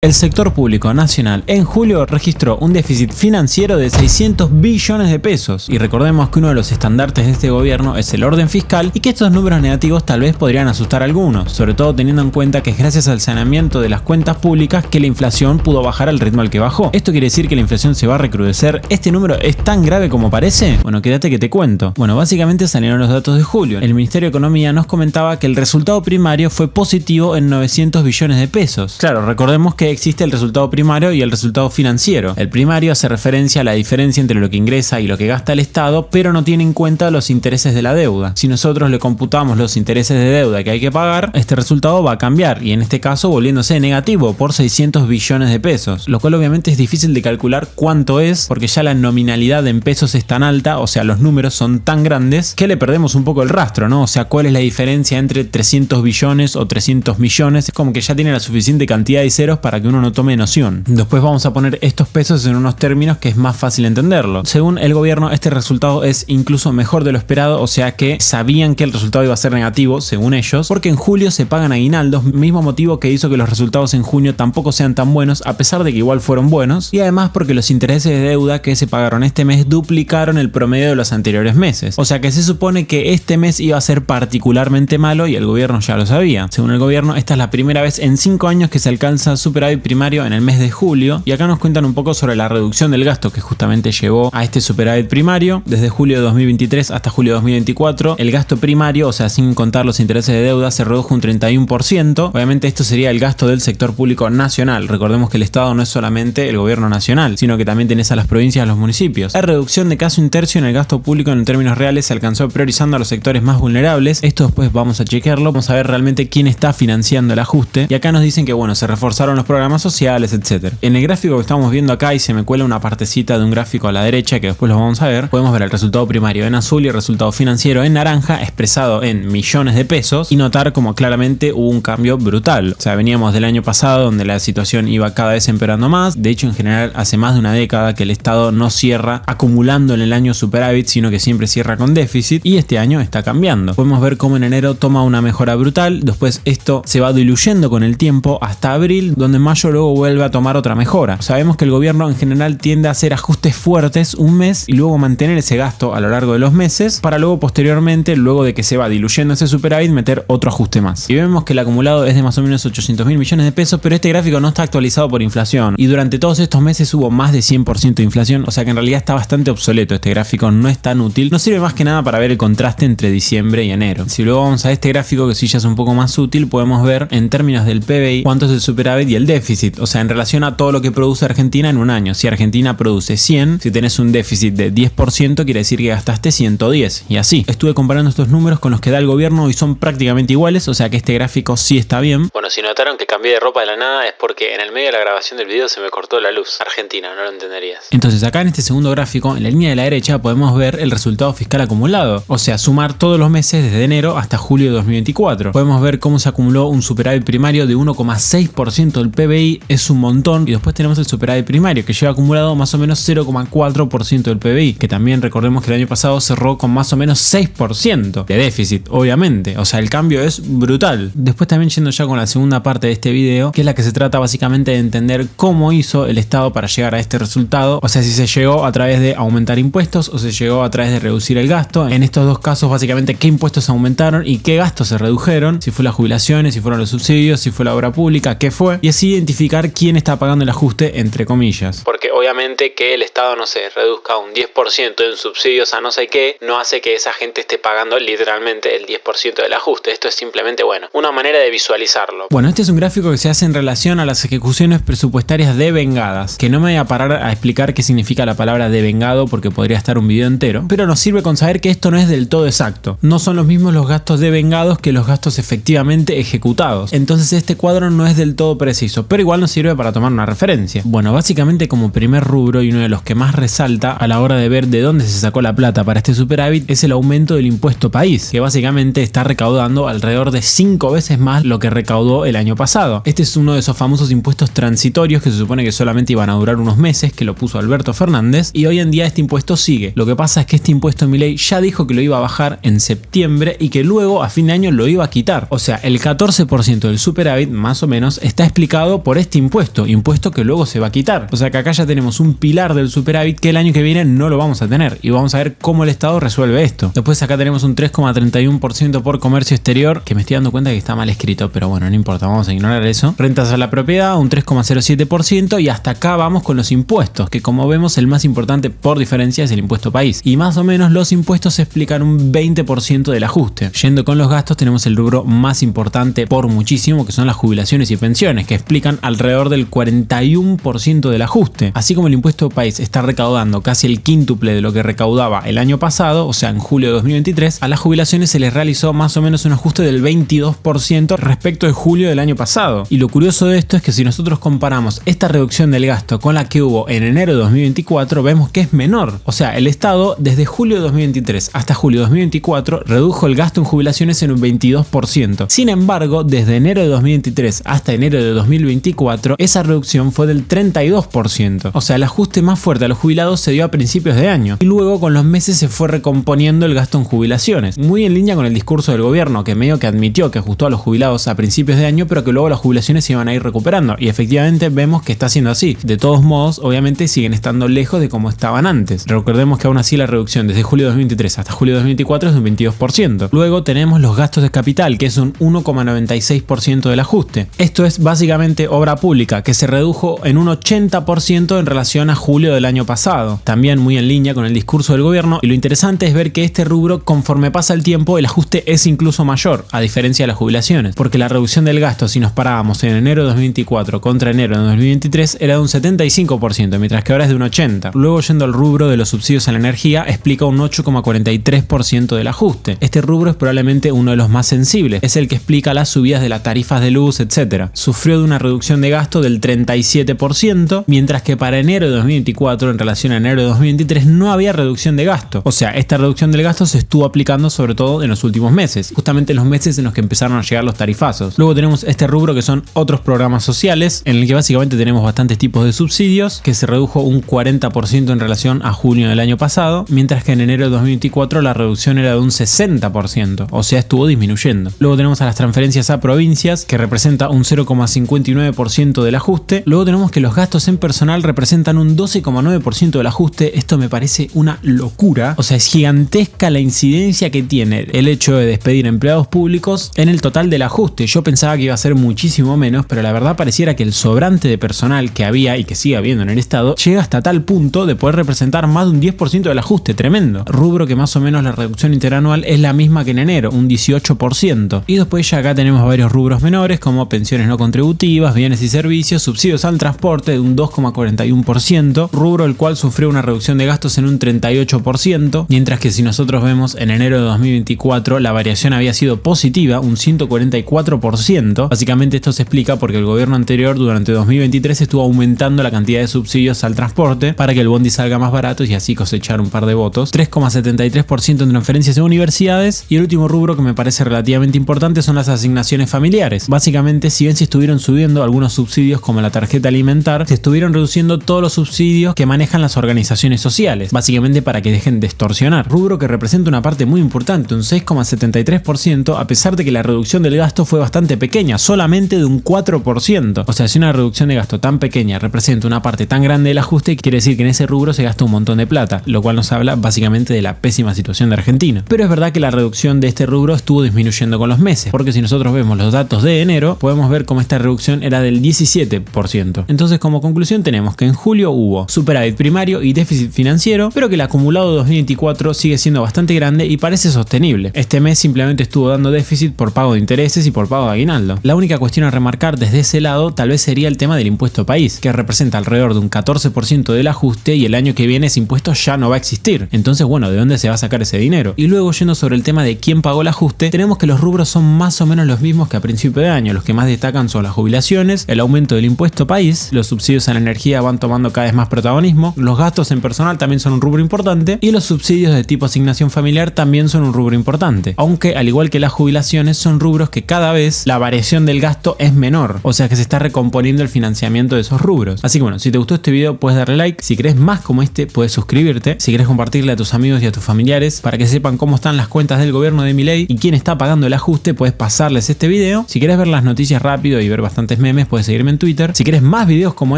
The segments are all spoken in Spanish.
El sector público nacional en julio registró un déficit financiero de 600 billones de pesos y recordemos que uno de los estandartes de este gobierno es el orden fiscal y que estos números negativos tal vez podrían asustar a algunos, sobre todo teniendo en cuenta que es gracias al saneamiento de las cuentas públicas que la inflación pudo bajar al ritmo al que bajó. ¿Esto quiere decir que la inflación se va a recrudecer? ¿Este número es tan grave como parece? Bueno, quédate que te cuento. Bueno, básicamente salieron los datos de julio. El Ministerio de Economía nos comentaba que el resultado primario fue positivo en 900 billones de pesos. Claro, recordemos que existe el resultado primario y el resultado financiero. El primario hace referencia a la diferencia entre lo que ingresa y lo que gasta el Estado, pero no tiene en cuenta los intereses de la deuda. Si nosotros le computamos los intereses de deuda que hay que pagar, este resultado va a cambiar y en este caso volviéndose negativo por 600 billones de pesos, lo cual obviamente es difícil de calcular cuánto es porque ya la nominalidad en pesos es tan alta, o sea, los números son tan grandes que le perdemos un poco el rastro, ¿no? O sea, ¿cuál es la diferencia entre 300 billones o 300 millones? Es como que ya tiene la suficiente cantidad de ceros para que uno no tome noción. Después vamos a poner estos pesos en unos términos que es más fácil entenderlo. Según el gobierno, este resultado es incluso mejor de lo esperado, o sea que sabían que el resultado iba a ser negativo, según ellos, porque en julio se pagan aguinaldos, mismo motivo que hizo que los resultados en junio tampoco sean tan buenos, a pesar de que igual fueron buenos, y además porque los intereses de deuda que se pagaron este mes duplicaron el promedio de los anteriores meses. O sea que se supone que este mes iba a ser particularmente malo y el gobierno ya lo sabía. Según el gobierno, esta es la primera vez en 5 años que se alcanza superávit primario en el mes de julio, y acá nos cuentan un poco sobre la reducción del gasto que justamente llevó a este superávit primario. Desde julio de 2023 hasta julio de 2024, el gasto primario, o sea, sin contar los intereses de deuda, se redujo un 31%. Obviamente esto sería el gasto del sector público nacional. Recordemos que el Estado no es solamente el gobierno nacional, sino que también tenés a las provincias y a los municipios. La reducción de casi un tercio en el gasto público en términos reales se alcanzó priorizando a los sectores más vulnerables. Esto después vamos a chequearlo, vamos a ver realmente quién está financiando el ajuste, y acá nos dicen que bueno, se reforzaron los programas sociales, etc. En el gráfico que estamos viendo acá, y se me cuela una partecita de un gráfico a la derecha que después lo vamos a ver, podemos ver el resultado primario en azul y el resultado financiero en naranja, expresado en millones de pesos, y notar como claramente hubo un cambio brutal. O sea, veníamos del año pasado donde la situación iba cada vez empeorando más. De hecho, en general hace más de una década que el Estado no cierra acumulando en el año superávit, sino que siempre cierra con déficit, y este año está cambiando. Podemos ver cómo en enero toma una mejora brutal, después esto se va diluyendo con el tiempo hasta abril, donde en mayo luego vuelve a tomar otra mejora. Sabemos que el gobierno en general tiende a hacer ajustes fuertes un mes y luego mantener ese gasto a lo largo de los meses para luego posteriormente, luego de que se va diluyendo ese superávit, meter otro ajuste más. Y vemos que el acumulado es de más o menos 800 mil millones de pesos, pero este gráfico no está actualizado por inflación y durante todos estos meses hubo más de 100% de inflación, o sea que en realidad está bastante obsoleto este gráfico, no es tan útil, no sirve más que nada para ver el contraste entre diciembre y enero. Si luego vamos a este gráfico que sí ya es un poco más útil, podemos ver en términos del PBI cuánto es el superávit y el déficit, o sea en relación a todo lo que produce Argentina en un año. Si Argentina produce 100, si tenés un déficit de 10%, quiere decir que gastaste 110, y así. Estuve comparando estos números con los que da el gobierno y son prácticamente iguales, o sea que este gráfico sí está bien. Bueno, si notaron que cambié de ropa de la nada es porque en el medio de la grabación del video se me cortó la luz. Argentina, no lo entenderías. Entonces acá en este segundo gráfico, en la línea de la derecha, podemos ver el resultado fiscal acumulado, o sea, sumar todos los meses desde enero hasta julio de 2024. Podemos ver cómo se acumuló un superávit primario de 1,6% del PBI, es un montón, y después tenemos el superávit primario que lleva acumulado más o menos 0,4% del PBI, que también recordemos que el año pasado cerró con más o menos 6% de déficit, obviamente, o sea, el cambio es brutal. Después también yendo ya con la segunda parte de este video, que es la que se trata básicamente de entender cómo hizo el Estado para llegar a este resultado, o sea, si se llegó a través de aumentar impuestos o se llegó a través de reducir el gasto. En estos dos casos, básicamente, qué impuestos aumentaron y qué gastos se redujeron, si fue las jubilaciones, si fueron los subsidios, si fue la obra pública, qué fue, y así identificar quién está pagando el ajuste, entre comillas. Porque obviamente que el Estado, no sé, reduzca un 10% en subsidios a no sé qué, no hace que esa gente esté pagando literalmente el 10% del ajuste. Esto es simplemente, bueno, una manera de visualizarlo. Bueno, este es un gráfico que se hace en relación a las ejecuciones presupuestarias devengadas, que no me voy a parar a explicar qué significa la palabra devengado porque podría estar un video entero, pero nos sirve con saber que esto no es del todo exacto. No son los mismos los gastos devengados que los gastos efectivamente ejecutados. Entonces este cuadro no es del todo preciso, pero igual nos sirve para tomar una referencia. Bueno, básicamente como primer primer rubro y uno de los que más resalta a la hora de ver de dónde se sacó la plata para este superávit es el aumento del impuesto país, que básicamente está recaudando alrededor de 5 veces más lo que recaudó el año pasado. Este es uno de esos famosos impuestos transitorios que se supone que solamente iban a durar unos meses, que lo puso Alberto Fernández, y hoy en día este impuesto sigue. Lo que pasa es que este impuesto Milei ya dijo que lo iba a bajar en septiembre y que luego a fin de año lo iba a quitar. O sea, el 14% del superávit más o menos está explicado por este impuesto que luego se va a quitar. O sea que acá ya tenemos un pilar del superávit que el año que viene no lo vamos a tener, y vamos a ver cómo el Estado resuelve esto. Después acá tenemos un 3,31% por comercio exterior, que me estoy dando cuenta que está mal escrito, pero bueno, no importa, vamos a ignorar eso. Rentas a la propiedad, un 3,07%, y hasta acá vamos con los impuestos, que como vemos el más importante por diferencia es el impuesto país. Y más o menos los impuestos explican un 20% del ajuste. Yendo con los gastos tenemos el rubro más importante por muchísimo, que son las jubilaciones y pensiones, que explican alrededor del 41% del ajuste. Así como el impuesto país está recaudando casi el quíntuple de lo que recaudaba el año pasado, o sea en julio de 2023, a las jubilaciones se les realizó más o menos un ajuste del 22% respecto de julio del año pasado. Y lo curioso de esto es que si nosotros comparamos esta reducción del gasto con la que hubo en enero de 2024, vemos que es menor. O sea, el Estado desde julio de 2023 hasta julio de 2024 redujo el gasto en jubilaciones en un 22%. Sin embargo, desde enero de 2023 hasta enero de 2024, esa reducción fue del 32%. O sea, el ajuste más fuerte a los jubilados se dio a principios de año, y luego con los meses se fue recomponiendo el gasto en jubilaciones. Muy en línea con el discurso del gobierno, que medio que admitió que ajustó a los jubilados a principios de año, pero que luego las jubilaciones se iban a ir recuperando. Y efectivamente vemos que está siendo así. De todos modos, obviamente siguen estando lejos de como estaban antes. Recordemos que aún así la reducción desde julio de 2023 hasta julio de 2024 es de un 22%. Luego tenemos los gastos de capital, que es un 1,96% del ajuste. Esto es básicamente obra pública, que se redujo en un 80% en relación a julio del año pasado. También muy en línea con el discurso del gobierno, y lo interesante es ver que este rubro, conforme pasa el tiempo, el ajuste es incluso mayor, a diferencia de las jubilaciones, porque la reducción del gasto, si nos parábamos en enero de 2024 contra enero de 2023, era de un 75%, mientras que ahora es de un 80%. Luego, yendo al rubro de los subsidios a la energía, explica un 8,43% del ajuste. Este rubro es probablemente uno de los más sensibles, es el que explica las subidas de las tarifas de luz, etc. Sufrió de una reducción de gasto del 37%, mientras que para enero de 2024 en relación a enero de 2023 no había reducción de gasto. O sea, esta reducción del gasto se estuvo aplicando sobre todo en los últimos meses, justamente en los meses en los que empezaron a llegar los tarifazos. Luego tenemos este rubro que son otros programas sociales, en el que básicamente tenemos bastantes tipos de subsidios, que se redujo un 40% en relación a junio del año pasado, mientras que en enero de 2024 la reducción era de un 60%, o sea, estuvo disminuyendo. Luego tenemos a las transferencias a provincias, que representa un 0,59% del ajuste. Luego tenemos que los gastos en personal representan un 12,9% del ajuste. Esto me parece una locura. O sea, es gigantesca la incidencia que tiene el hecho de despedir empleados públicos en el total del ajuste. Yo pensaba que iba a ser muchísimo menos, pero la verdad pareciera que el sobrante de personal que había y que sigue habiendo en el Estado llega hasta tal punto de poder representar más de un 10% del ajuste. Tremendo. Rubro que más o menos la reducción interanual es la misma que en enero, un 18%. Y después ya acá tenemos varios rubros menores, como pensiones no contributivas, bienes y servicios, subsidios al transporte de un 2,41%, rubro el cual sufrió una reducción de gastos en un 38%, mientras que si nosotros vemos en enero de 2024 la variación había sido positiva, un 144%. Básicamente esto se explica porque el gobierno anterior durante 2023 estuvo aumentando la cantidad de subsidios al transporte para que el bondi salga más barato y así cosechar un par de votos. 3,73% en transferencias en universidades. Y el último rubro que me parece relativamente importante son las asignaciones familiares. Básicamente, si bien se estuvieron subiendo algunos subsidios como la tarjeta alimentar, se estuvieron reduciendo todos los subsidios que manejan las organizaciones sociales, básicamente para que dejen de extorsionar. Rubro que representa una parte muy importante, un 6,73%, a pesar de que la reducción del gasto fue bastante pequeña, solamente de un 4%. O sea, si una reducción de gasto tan pequeña representa una parte tan grande del ajuste, quiere decir que en ese rubro se gasta un montón de plata, lo cual nos habla básicamente de la pésima situación de Argentina. Pero es verdad que la reducción de este rubro estuvo disminuyendo con los meses, porque si nosotros vemos los datos de enero, podemos ver cómo esta reducción era del 17%. Entonces, como conclusión tenemos que en julio hubo superávit primario y déficit financiero, pero que el acumulado de 2024 sigue siendo bastante grande y parece sostenible. Este mes simplemente estuvo dando déficit por pago de intereses y por pago de aguinaldo. La única cuestión a remarcar desde ese lado tal vez sería el tema del impuesto país, que representa alrededor de un 14% del ajuste, y el año que viene ese impuesto ya no va a existir. Entonces, bueno, ¿de dónde se va a sacar ese dinero? Y luego, yendo sobre el tema de quién pagó el ajuste, tenemos que los rubros son más o menos los mismos que a principio de año. Los que más destacan son las jubilaciones, el aumento del impuesto país, los subsidios a la energía van tomando tomando cada vez más protagonismo. Los gastos en personal también son un rubro importante y los subsidios de tipo asignación familiar también son un rubro importante, aunque al igual que las jubilaciones son rubros que cada vez la variación del gasto es menor, o sea que se está recomponiendo el financiamiento de esos rubros. Así que bueno, si te gustó este video puedes darle like, si querés más como este puedes suscribirte, si querés compartirle a tus amigos y a tus familiares para que sepan cómo están las cuentas del gobierno de Milei y quién está pagando el ajuste, puedes pasarles este video. Si querés ver las noticias rápido y ver bastantes memes, puedes seguirme en Twitter. Si querés más videos como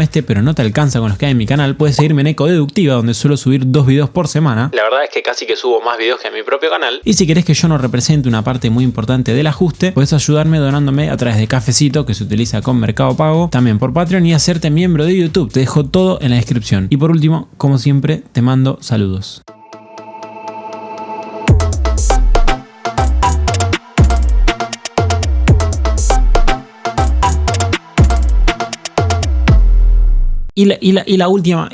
este pero no te alcanza con los que hay en mi canal, puedes seguirme en Ecodeductiva, donde suelo subir 2 videos por semana. La verdad es que casi que subo más videos que en mi propio canal. Y si querés que yo no represente una parte muy importante del ajuste, puedes ayudarme donándome a través de Cafecito, que se utiliza con Mercado Pago, también por Patreon, y hacerte miembro de YouTube. Te dejo todo en la descripción. Y por último, como siempre, te mando saludos. Y la última